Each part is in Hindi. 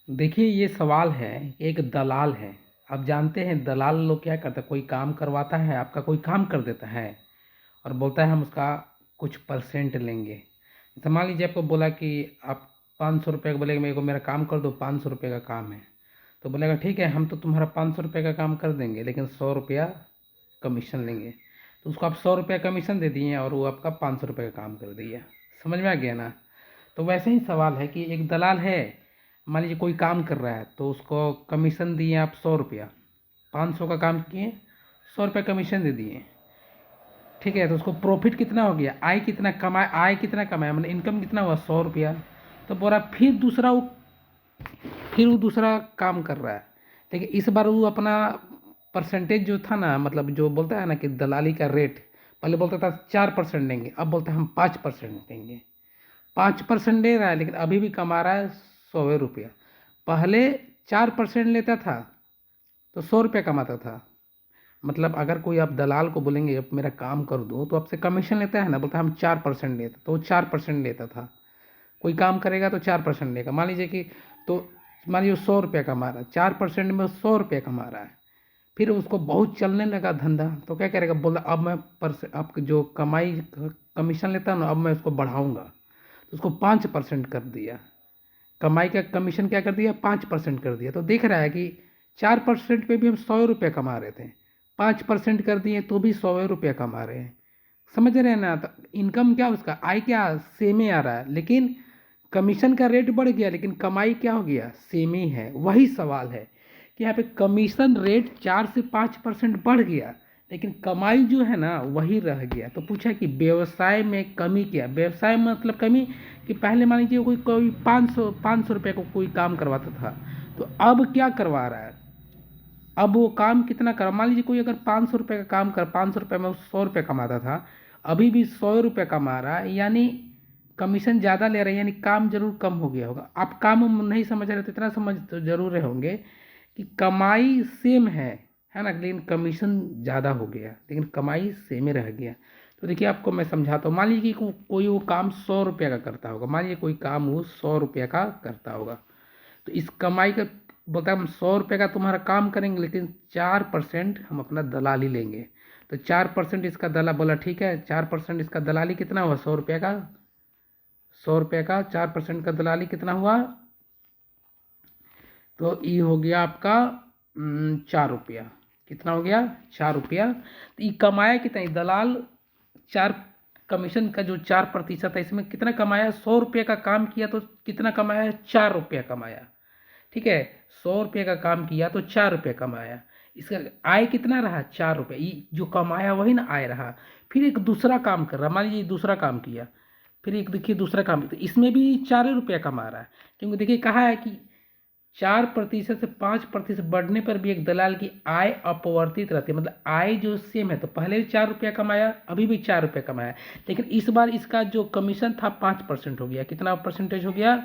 देखिए, ये सवाल है। एक दलाल है। आप जानते हैं दलाल लोग क्या करते हैं? कोई काम करवाता है, आपका कोई काम कर देता है और बोलता है हम उसका कुछ परसेंट लेंगे। जैसे मान लीजिए आपको बोला कि आप 500 रुपये का, बोलेगा मेरे को मेरा काम कर दो, 500 रुपये का काम है। तो बोलेगा ठीक है, हम तो तुम्हारा 500 रुपये का काम कर देंगे, लेकिन 100 रुपया कमीशन लेंगे। तो उसको आप 100 रुपया कमीशन दे दिए और वो आपका 500 रुपये का काम कर दिया। समझ में आ गया ना? तो वैसे ही सवाल है कि एक दलाल है, मान लीजिए कोई काम कर रहा है तो उसको कमीशन दिए आप 100 रुपया। 500 का काम किए, 100 रुपया कमीशन दे दिए। ठीक है, तो उसको प्रॉफिट कितना हो गया, आय कितना कमाया, मतलब इनकम कितना हुआ, 100 रुपया। तो बोला फिर वो दूसरा काम कर रहा है, लेकिन इस बार वो अपना परसेंटेज जो था ना, मतलब जो बोलता है ना कि दलाली का रेट, पहले बोलता था 4% देंगे, अब बोलता है हम 5% देंगे। 5% दे रहा है, लेकिन अभी भी कमा रहा है 100 रुपया। पहले 4% लेता था तो 100 रुपया कमाता था। मतलब अगर कोई आप दलाल को बोलेंगे आप मेरा काम कर दो, तो आपसे कमीशन लेता है ना, बोलता है हम 4% लेते, तो वो 4% लेता था। कोई काम करेगा तो 4% लेगा। मान लीजिए कि, तो मान लीजिए 100 रुपया कमा रहा है, 4% में 100 रुपया कमा रहा है। फिर उसको बहुत चलने लगा धंधा, तो क्या करेगा, बोला अब मैं आप जो कमीशन लेता हूँ ना, अब मैं उसको बढ़ाऊंगा। तो उसको 5% कर दिया। कमाई का कमीशन क्या कर दिया, 5% कर दिया। तो दिख रहा है कि 4% पे भी हम 100 रुपये कमा रहे थे, 5% कर दिए तो भी 100 रुपये कमा रहे हैं। समझ रहे हैं ना? तो इनकम क्या, उसका आय क्या सेम ही आ रहा है, लेकिन कमीशन का रेट बढ़ गया, लेकिन कमाई क्या हो गया, सेम ही है। वही सवाल है कि यहाँ पे कमीशन रेट 4 से 5% बढ़ गया, लेकिन कमाई जो है ना वही रह गया। तो पूछा कि व्यवसाय में कमी क्या, व्यवसाय में मतलब कमी, कि पहले मान लीजिए कोई कोई 500 रुपये को कोई काम करवाता था, तो अब क्या करवा रहा है, अब वो काम कितना कर, मान लीजिए कोई अगर 500 रुपये का काम कर, 500 रुपये में 100 रुपये कमाता था, अभी भी 100 रुपये कमा रहा है, यानी कमीशन ज़्यादा ले रहा है, यानी काम जरूर कम हो गया होगा। आप काम नहीं समझ रहे तो इतना समझ तो जरूर रहे होंगे कि कमाई सेम है ना, लेकिन कमीशन ज़्यादा हो गया, लेकिन कमाई सेम ही रह गया। तो देखिए आपको मैं समझाता हूँ। मान लीजिए कि कोई वो काम 100 रुपये का करता होगा, मान लीजिए कोई काम वो 100 रुपये का करता होगा, तो इस कमाई का बोलता है हम 100 रुपये का तुम्हारा काम करेंगे, लेकिन 4% हम अपना दलाली लेंगे। तो 4% इसका दलाल, बोला ठीक है, 4% इसका दलाली कितना हुआ, 100 रुपये का, 100 रुपये का 4% का दलाली कितना हुआ, तो ये हो गया आपका 4 रुपया। कितना हो गया, 4 रुपया। तो ये कमाया कितना, दलाल चार, कमीशन का जो 4% है इसमें कितना कमाया, 100 रुपये का काम किया तो कितना कमाया, 4 रुपया कमाया। ठीक है, 100 रुपये का काम किया तो 4 रुपये कमाया। इसका आय कितना रहा, 4 रुपये। ये जो कमाया वही ना आय रहा। फिर एक दूसरा काम कर रहा, मान लीजिए दूसरा काम किया, फिर एक देखिए दूसरा काम, तो इसमें भी 4 रुपया कमा रहा है। क्योंकि देखिए कहा है कि 4% से 5% बढ़ने पर भी एक दलाल की आय अपवर्तित रहती है, मतलब आय जो सेम है। तो पहले भी 4 रुपया कमाया, अभी भी 4 रुपया कमाया, लेकिन इस बार इसका जो कमीशन था 5% हो गया। कितना परसेंटेज हो गया,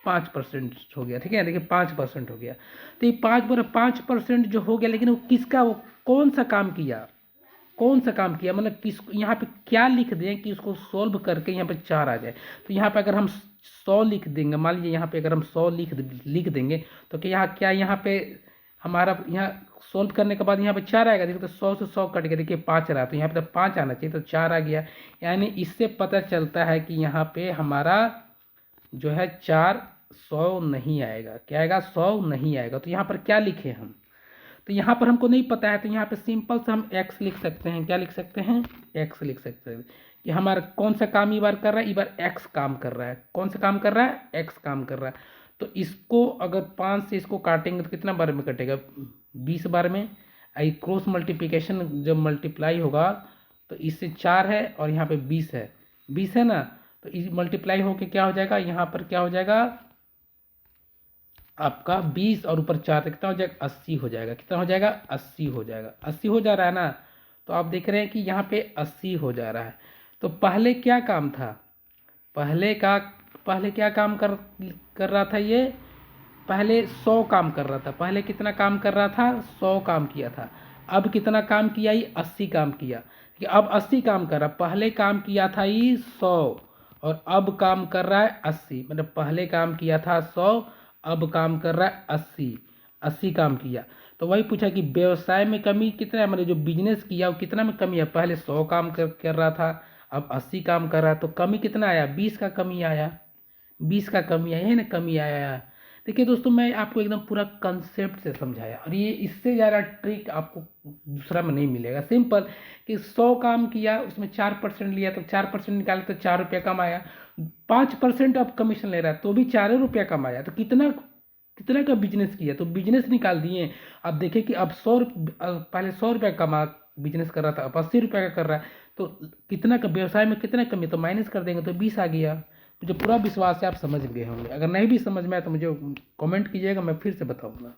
5% हो गया। ठीक है, देखिए 5% हो गया। तो ये 5% जो हो गया, लेकिन वो किसका, वो कौन सा काम किया, कौन सा काम किया, मतलब किस, यहाँ पे क्या लिख दें कि उसको सोल्व करके यहाँ पे 4 आ जाए। तो यहाँ पे अगर हम 100 लिख देंगे, मान लीजिए यहाँ पे अगर हम 100 लिख देंगे, तो क्या यहाँ पे हमारा, यहाँ सोल्व करने के बाद यहाँ पे 4 आएगा। देखिए तो 100 से 100 कट गया, देखिए 5 रहा, तो यहाँ पे तो 5 आना चाहिए, तो 4 आ गया। यानी इससे पता चलता है कि यहाँ पे हमारा जो है 100 नहीं आएगा। क्या आएगा, 100 नहीं आएगा। तो यहाँ पर क्या लिखे हम, तो यहाँ पर हमको नहीं पता है, तो यहाँ पे सिंपल से हम x लिख सकते हैं। क्या लिख सकते हैं, x लिख सकते हैं कि हमारा कौन सा काम ये बार कर रहा है, ये बार x काम कर रहा है। कौन सा काम कर रहा है, x काम कर रहा है। तो इसको अगर 5 से इसको काटेंगे तो कितना बार में कटेगा, 20 बार में। आई क्रॉस मल्टीप्लिकेशन जब मल्टीप्लाई होगा तो इससे 4 है और यहाँ पे 20 है, 20 है ना, तो इस मल्टीप्लाई होके क्या हो जाएगा, यहाँ पर क्या हो जाएगा आपका 20 और ऊपर 4, तो कितना हो जाएगा, 80 हो जाएगा। कितना हो जाएगा, 80 हो जाएगा। 80 हो जा रहा है ना, तो आप देख रहे हैं कि यहाँ पे 80 हो जा रहा है। तो पहले क्या काम था, पहले क्या काम कर रहा था ये, पहले 100 काम कर रहा था। पहले कितना काम कर रहा था, 100 काम किया था। अब कितना काम किया, ये 80 काम किया। कि अब 80 काम कर रहा, पहले काम किया था ये 100 और अब काम कर रहा है 80, मतलब पहले काम किया था 100, अब काम कर रहा है 80 काम किया। तो वही पूछा कि व्यवसाय में कमी कितना है, मतलब जो बिजनेस किया वो कितना में कमी है, पहले 100 काम कर रहा था, अब 80 काम कर रहा है, तो कमी कितना आया, 20 का कमी आया, 20 का कमी आया है ना, कमी आया। देखिए दोस्तों, मैं आपको एकदम पूरा कंसेप्ट से समझाया, और ये इससे ज़्यादा ट्रिक आपको दूसरा में नहीं मिलेगा। सिंपल कि 100 काम किया, उसमें 4% लिया, तो 4% निकाले तो 4 रुपया कम आया। 5% आप कमीशन ले रहा है तो भी 4 रुपया कम आया। तो कितना कितना का बिजनेस किया, तो बिजनेस निकाल दिए। अब देखें कि अब पहले 100 रुपया कमा बिजनेस कर रहा था, अब 80 रुपया का कर रहा है, तो कितना का व्यवसाय में कितना कमी, तो माइनस कर देंगे तो 20 आ गया। मुझे पूरा विश्वास है आप समझ गए होंगे। अगर नहीं भी समझ में आया तो मुझे कमेंट कीजिएगा, मैं फिर से बताऊंगा।